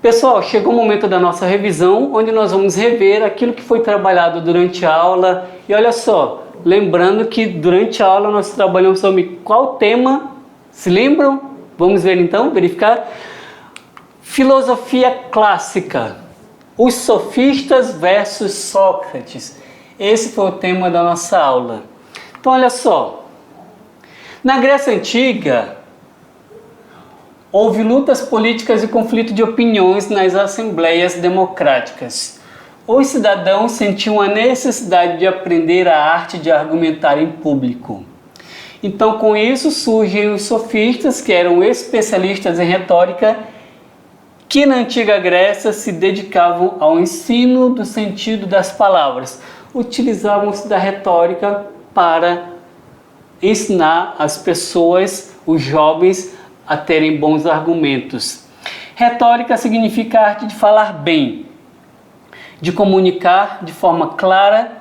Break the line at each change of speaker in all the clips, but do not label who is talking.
Pessoal, chegou o momento da nossa revisão, onde nós vamos rever aquilo que foi trabalhado durante a aula. E olha só, lembrando que durante a aula nós trabalhamos sobre qual tema? Se lembram? Vamos ver então, verificar. Filosofia clássica. Os sofistas versus Sócrates. Esse foi o tema da nossa aula. Então olha só, na Grécia Antiga, houve lutas políticas e conflito de opiniões nas assembleias democráticas. Os cidadãos sentiam a necessidade de aprender a arte de argumentar em público. Então, com isso, surgem os sofistas, que eram especialistas em retórica, que na antiga Grécia se dedicavam ao ensino do sentido das palavras. Utilizavam-se da retórica para ensinar as pessoas, os jovens, a terem bons argumentos. Retórica significa a arte de falar bem, de comunicar de forma clara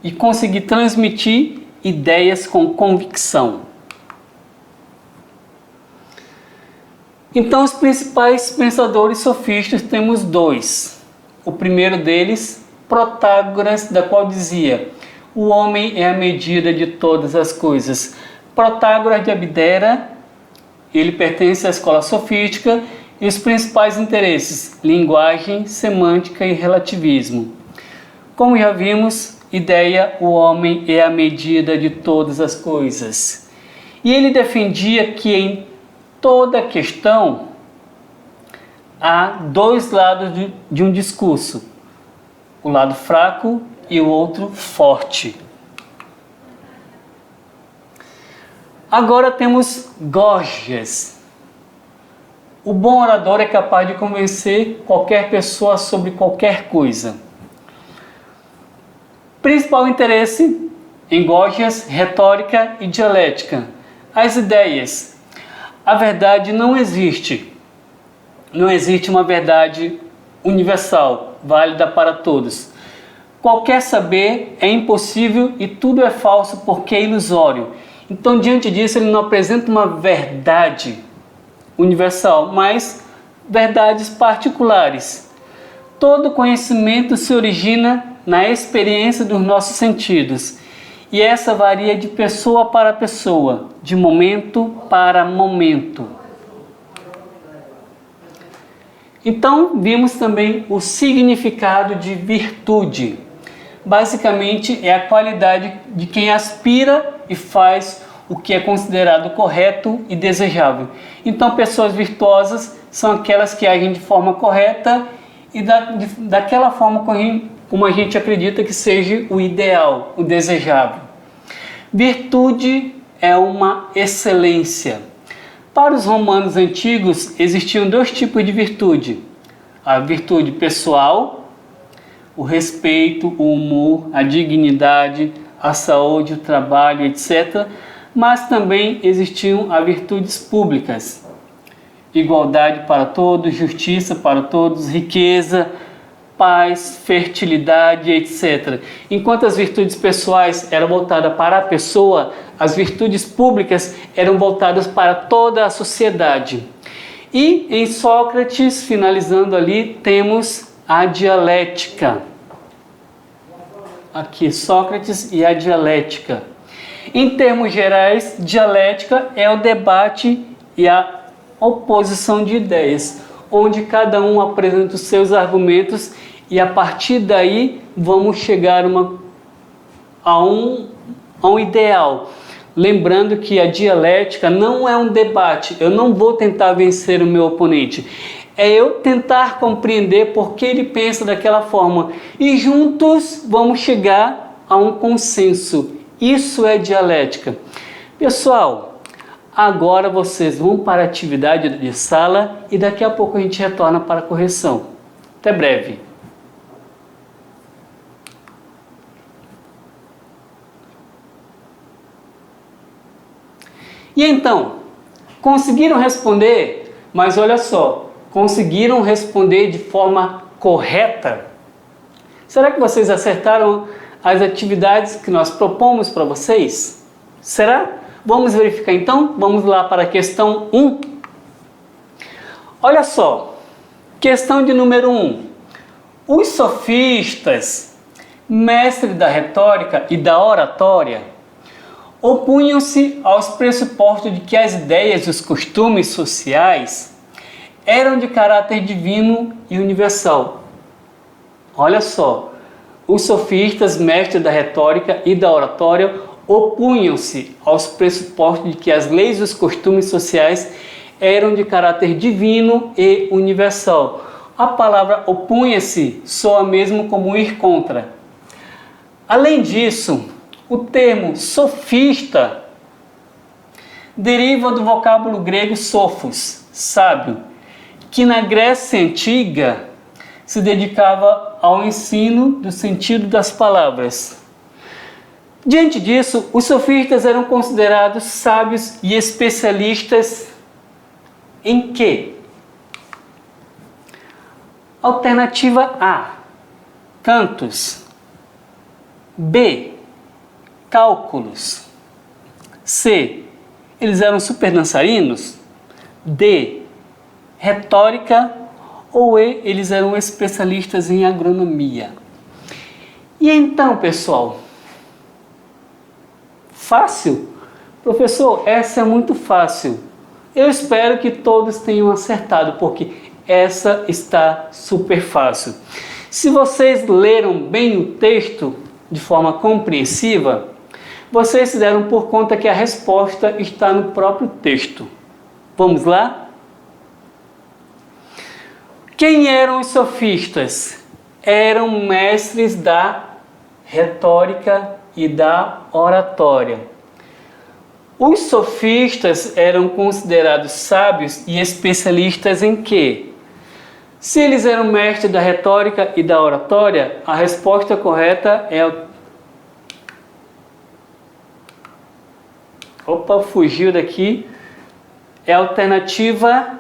e conseguir transmitir ideias com convicção. Então, os principais pensadores sofistas temos dois. O primeiro deles, Protágoras, da qual dizia: o homem é a medida de todas as coisas. Protágoras de Abdera, ele pertence à escola sofística, e os principais interesses: linguagem, semântica e relativismo. Como já vimos, ideia: o homem é a medida de todas as coisas. E ele defendia que em toda questão há dois lados de um discurso: o lado fraco e o outro forte. Agora temos Gorgias. O bom orador é capaz de convencer qualquer pessoa sobre qualquer coisa. Principal interesse em Gorgias: retórica e dialética. As ideias. A verdade não existe. Não existe uma verdade universal, válida para todos. Qualquer saber é impossível e tudo é falso porque é ilusório. Então, diante disso, ele não apresenta uma verdade universal, mas verdades particulares. Todo conhecimento se origina na experiência dos nossos sentidos, e essa varia de pessoa para pessoa, de momento para momento. Então, vimos também o significado de virtude. Basicamente, é a qualidade de quem aspira e faz o que é considerado correto e desejável. Então, pessoas virtuosas são aquelas que agem de forma correta e daquela forma como a gente acredita que seja o ideal, o desejável. Virtude é uma excelência. Para os romanos antigos, existiam dois tipos de virtude: a virtude pessoal, o respeito, o humor, a dignidade, a saúde, o trabalho, etc. Mas também existiam as virtudes públicas: igualdade para todos, justiça para todos, riqueza, paz, fertilidade, etc. Enquanto as virtudes pessoais eram voltadas para a pessoa, as virtudes públicas eram voltadas para toda a sociedade. E em Sócrates, finalizando ali, temos a dialética. Aqui, Sócrates e a dialética. Em termos gerais, dialética é o debate e a oposição de ideias, onde cada um apresenta os seus argumentos e a partir daí vamos chegar a um ideal. Lembrando que a dialética não é um debate, eu não vou tentar vencer o meu oponente. É eu tentar compreender por que ele pensa daquela forma e juntos vamos chegar a um consenso. Isso é dialética. Pessoal, agora vocês vão para a atividade de sala e daqui a pouco a gente retorna para a correção. Até breve. E então, conseguiram responder? Mas olha só, conseguiram responder de forma correta? Será que vocês acertaram as atividades que nós propomos para vocês? Será? Vamos verificar então? Vamos lá para a questão 1. Olha só, Questão de número 1. Os sofistas, mestres da retórica e da oratória, opunham-se aos pressupostos de que as ideias e os costumes sociais eram de caráter divino e universal. Olha só, os sofistas, mestres da retórica e da oratória, opunham-se aos pressupostos de que as leis e os costumes sociais eram de caráter divino e universal. A palavra opunha-se soa mesmo como ir contra. Além disso, o termo sofista deriva do vocábulo grego sophos, sábio, que na Grécia Antiga se dedicava ao ensino do sentido das palavras. Diante disso, os sofistas eram considerados sábios e especialistas em quê? Alternativa A, cantos. B, cálculos. C, eles eram super dançarinos. D, retórica. Ou E, eles eram especialistas em agronomia. E então, pessoal, fácil? Professor, essa é muito fácil. Eu espero que todos tenham acertado, porque essa está super fácil. Se vocês leram bem o texto de forma compreensiva, vocês se deram por conta que a resposta está no próprio texto. Vamos lá? Quem eram os sofistas? Eram mestres da retórica e da oratória. Os sofistas eram considerados sábios e especialistas em quê? Se eles eram mestres da retórica e da oratória, a resposta correta é... Opa, fugiu daqui. É a alternativa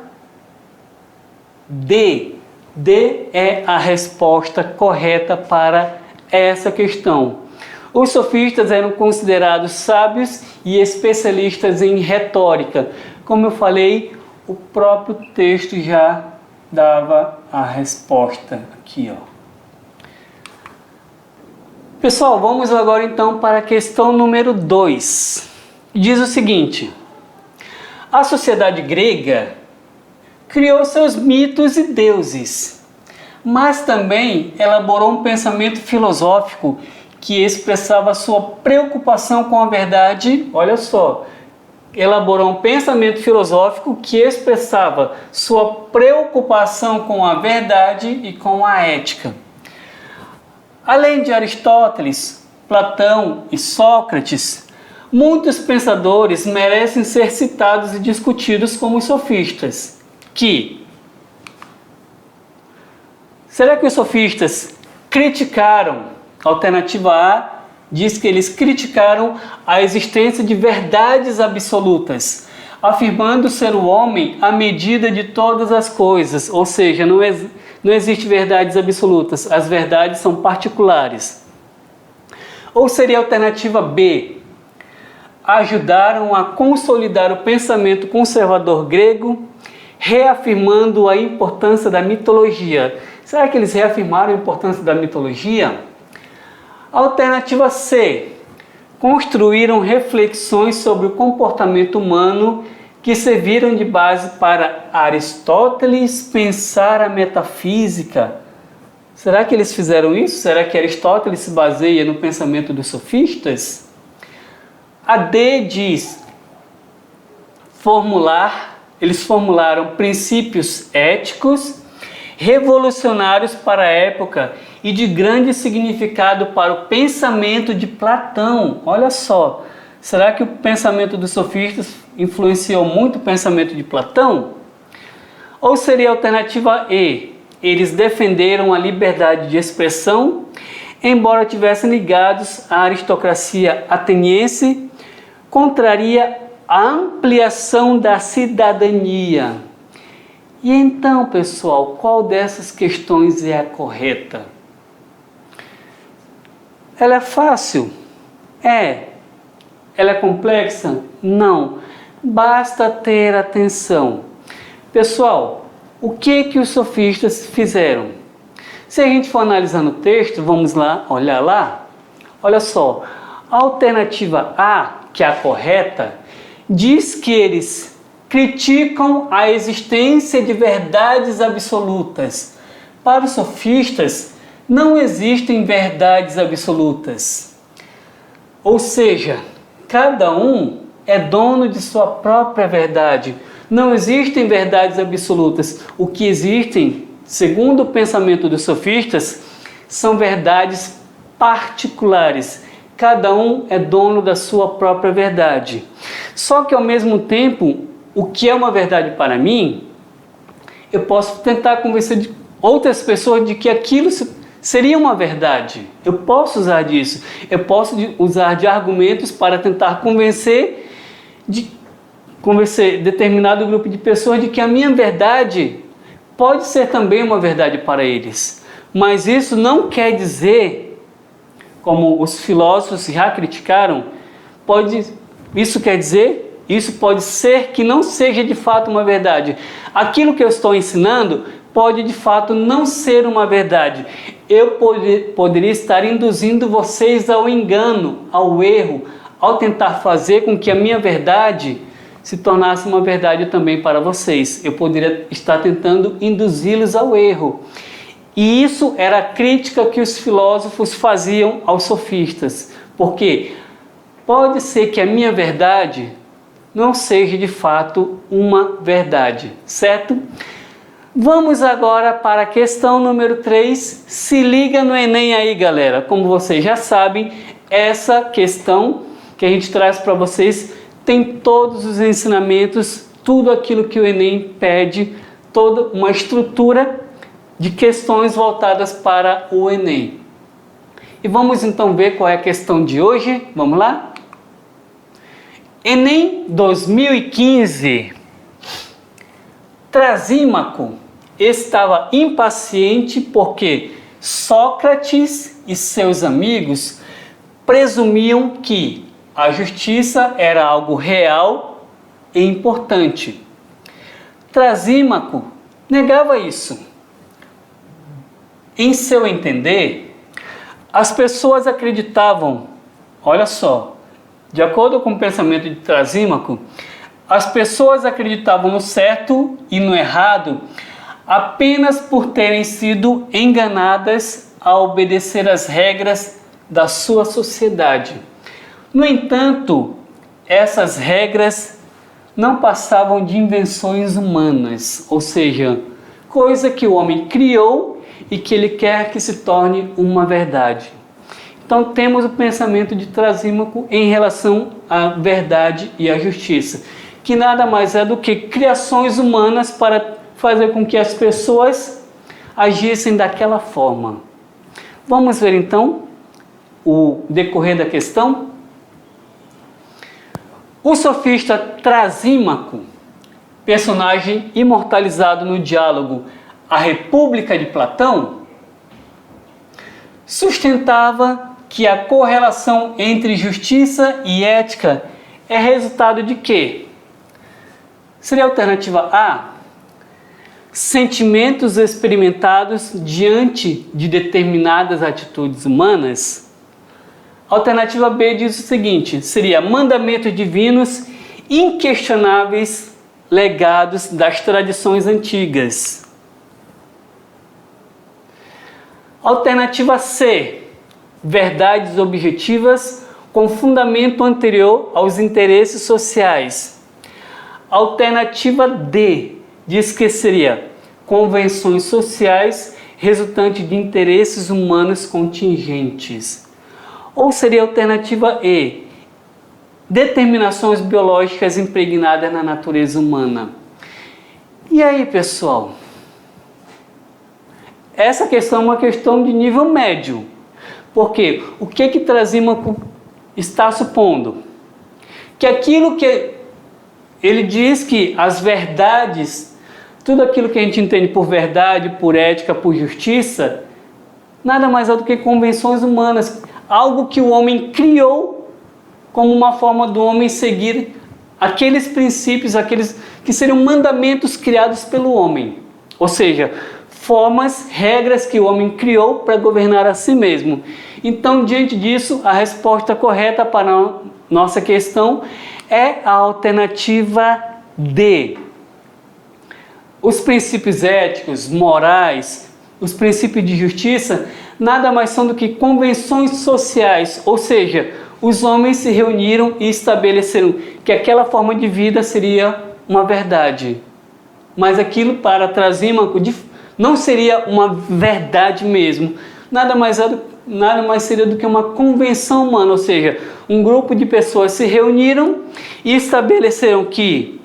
D. D é a resposta correta para essa questão. Os sofistas eram considerados sábios e especialistas em retórica. Como eu falei, o próprio texto já dava a resposta aqui, ó. Pessoal, vamos agora então para a questão número 2. Diz o seguinte: a sociedade grega criou seus mitos e deuses, mas também elaborou um pensamento filosófico que expressava sua preocupação com a verdade. Olha só, elaborou um pensamento filosófico que expressava sua preocupação com a verdade e com a ética. Além de Aristóteles, Platão e Sócrates, muitos pensadores merecem ser citados e discutidos como os sofistas. Será que os sofistas criticaram? Alternativa A diz que eles criticaram a existência de verdades absolutas, afirmando ser o homem a medida de todas as coisas, ou seja, não existe verdades absolutas, as verdades são particulares. Ou seria a alternativa B? Ajudaram a consolidar o pensamento conservador grego, reafirmando a importância da mitologia. Será que eles reafirmaram a importância da mitologia? Alternativa C. Construíram reflexões sobre o comportamento humano que serviram de base para Aristóteles pensar a metafísica. Será que eles fizeram isso? Será que Aristóteles se baseia no pensamento dos sofistas? A D diz eles formularam princípios éticos revolucionários para a época e de grande significado para o pensamento de Platão. Olha só, será que o pensamento dos sofistas influenciou muito o pensamento de Platão? Ou seria a alternativa E? Eles defenderam a liberdade de expressão, embora tivessem ligados à aristocracia ateniense, contraria a ampliação da cidadania. E então, pessoal, qual dessas questões é a correta? Ela é fácil? É. Ela é complexa? Não. Basta ter atenção. Pessoal, O que os sofistas fizeram? Se a gente for analisar no texto, vamos lá, olhar lá. Olha só, a alternativa A, que é a correta, diz que eles criticam a existência de verdades absolutas. Para os sofistas, não existem verdades absolutas. Ou seja, cada um é dono de sua própria verdade. Não existem verdades absolutas. O que existem, segundo o pensamento dos sofistas, são verdades particulares. Cada um é dono da sua própria verdade. Só que ao mesmo tempo, o que é uma verdade para mim, eu posso tentar convencer outras pessoas de que aquilo seria uma verdade. Eu posso usar disso. Eu posso usar de argumentos para tentar convencer determinado grupo de pessoas de que a minha verdade pode ser também uma verdade para eles. Mas isso não quer dizer, como os filósofos já criticaram, isso pode ser que não seja de fato uma verdade. Aquilo que eu estou ensinando pode de fato não ser uma verdade. Eu poderia estar induzindo vocês ao engano, ao erro, ao tentar fazer com que a minha verdade se tornasse uma verdade também para vocês. Eu poderia estar tentando induzi-los ao erro. E isso era a crítica que os filósofos faziam aos sofistas. Porque pode ser que a minha verdade não seja de fato uma verdade, certo? Vamos agora para a questão número 3. Se liga no Enem aí, galera. Como vocês já sabem, essa questão que a gente traz para vocês tem todos os ensinamentos, tudo aquilo que o Enem pede, toda uma estrutura de questões voltadas para o Enem. E vamos então ver qual é a questão de hoje. Vamos lá? Enem 2015. Trasímaco estava impaciente porque Sócrates e seus amigos presumiam que a justiça era algo real e importante. Trasímaco negava isso. Em seu entender, as pessoas acreditavam, olha só, de acordo com o pensamento de Trasímaco, as pessoas acreditavam no certo e no errado apenas por terem sido enganadas a obedecer às regras da sua sociedade. No entanto, essas regras não passavam de invenções humanas, ou seja, coisa que o homem criou e que ele quer que se torne uma verdade. Então temos o pensamento de Trasímaco em relação à verdade e à justiça, que nada mais é do que criações humanas para fazer com que as pessoas agissem daquela forma. Vamos ver então o decorrer da questão? O sofista Trasímaco, personagem imortalizado no diálogo A República de Platão, sustentava que a correlação entre justiça e ética é resultado de quê? Seria a alternativa A, sentimentos experimentados diante de determinadas atitudes humanas. A alternativa B diz o seguinte, seria mandamentos divinos inquestionáveis legados das tradições antigas. Alternativa C, verdades objetivas com fundamento anterior aos interesses sociais. Alternativa D diz que seria convenções sociais resultantes de interesses humanos contingentes. Ou seria a alternativa E, determinações biológicas impregnadas na natureza humana. E aí, pessoal? Essa questão é uma questão de nível médio. Porque o que Trasímaco está supondo? Que aquilo que ele diz que as verdades, tudo aquilo que a gente entende por verdade, por ética, por justiça, nada mais é do que convenções humanas, algo que o homem criou como uma forma do homem seguir aqueles princípios, aqueles que seriam mandamentos criados pelo homem. ou seja, formas, regras que o homem criou para governar a si mesmo. Então, diante disso, a resposta correta para a nossa questão é a alternativa D. Os princípios éticos, morais, os princípios de justiça, nada mais são do que convenções sociais, ou seja, os homens se reuniram e estabeleceram que aquela forma de vida seria uma verdade. Mas aquilo para Trasímaco não seria uma verdade mesmo. Nada mais seria do que uma convenção humana, ou seja, um grupo de pessoas se reuniram e estabeleceram que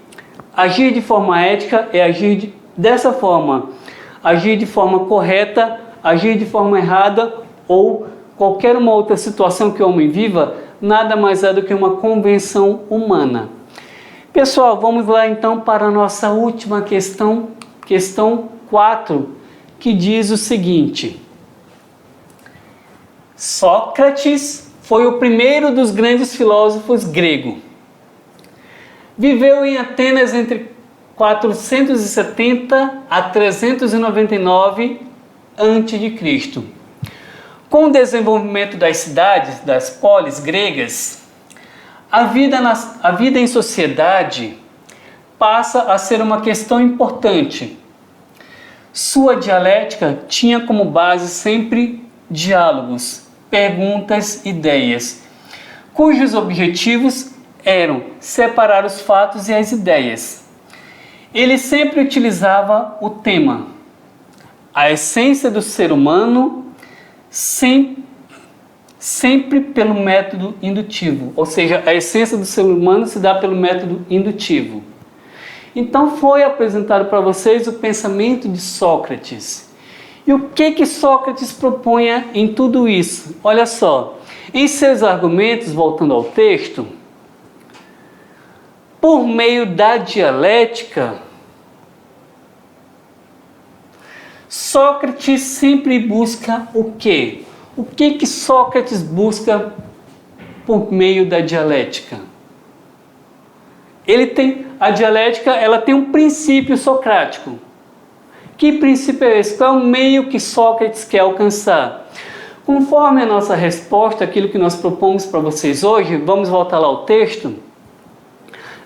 agir de forma ética é agir dessa forma. Agir de forma correta, agir de forma errada ou qualquer uma outra situação que o homem viva, nada mais é do que uma convenção humana. Pessoal, vamos lá então para a nossa última questão, questão 4, que diz o seguinte: Sócrates foi o primeiro dos grandes filósofos grego. Viveu em Atenas entre 470 a 399 a.C. Com o desenvolvimento das cidades, das polis gregas, a vida em sociedade passa a ser uma questão importante. Sua dialética tinha como base sempre diálogos, perguntas, ideias, cujos objetivos eram separar os fatos e as ideias. Ele sempre utilizava o tema, a essência do ser humano, sempre pelo método indutivo, ou seja, a essência do ser humano se dá pelo método indutivo. Então foi apresentado para vocês o pensamento de Sócrates. E o que Sócrates propunha em tudo isso? Olha só, em seus argumentos, voltando ao texto, por meio da dialética, Sócrates sempre busca o quê? O que Sócrates busca por meio da dialética? A dialética, ela tem um princípio socrático. Que princípio é esse? Qual é o meio que Sócrates quer alcançar? Conforme a nossa resposta, aquilo que nós propomos para vocês hoje, vamos voltar lá ao texto.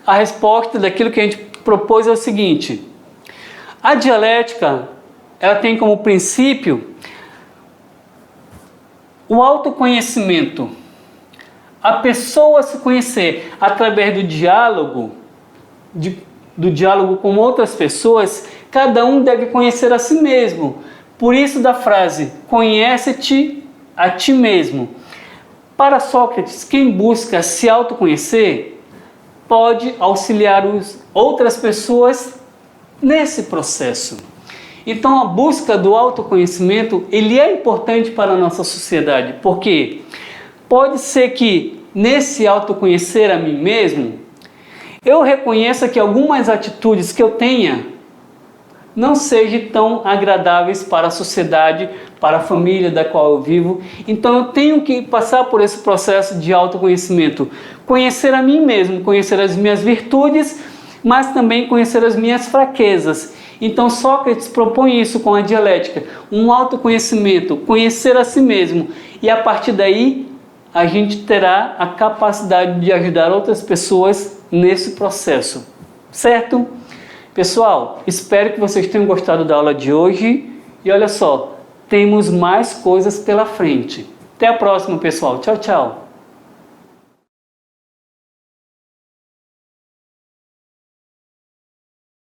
A resposta daquilo que a gente propôs é o seguinte: a dialética, ela tem como princípio o autoconhecimento. A pessoa se conhecer através do diálogo, do diálogo com outras pessoas, cada um deve conhecer a si mesmo. Por isso da frase, conhece-te a ti mesmo. Para Sócrates, quem busca se autoconhecer pode auxiliar outras pessoas nesse processo. Então a busca do autoconhecimento, ele é importante para a nossa sociedade, porque pode ser que nesse autoconhecer a mim mesmo, eu reconheça que algumas atitudes que eu tenha não sejam tão agradáveis para a sociedade, para a família da qual eu vivo. Então eu tenho que passar por esse processo de autoconhecimento, conhecer a mim mesmo, conhecer as minhas virtudes, mas também conhecer as minhas fraquezas. Então Sócrates propõe isso com a dialética, um autoconhecimento, conhecer a si mesmo, e a partir daí a gente terá a capacidade de ajudar outras pessoas nesse processo, certo? Pessoal, espero que vocês tenham gostado da aula de hoje e olha só, temos mais coisas pela frente. Até a próxima, pessoal. Tchau, tchau.